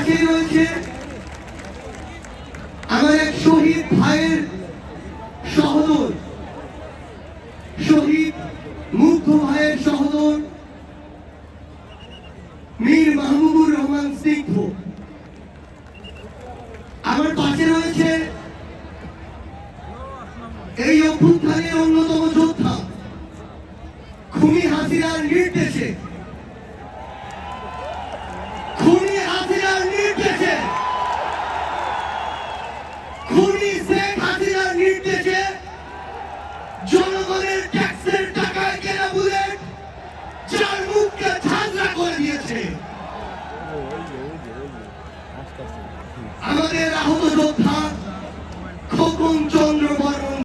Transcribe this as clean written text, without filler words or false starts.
পাশে রয়েছে আমার এক শহীদ ভাইয়ের সহোদর, শহীদ মুগ্ধ ভাইয়ের সহোদর মীর মাহবুবুর রহমান স্নিগ্ধ। আমার পাশে রয়েছে এই অভ্যুত্থানের অন্যতম যোদ্ধা, খুনি হাসিনার নির্দেশে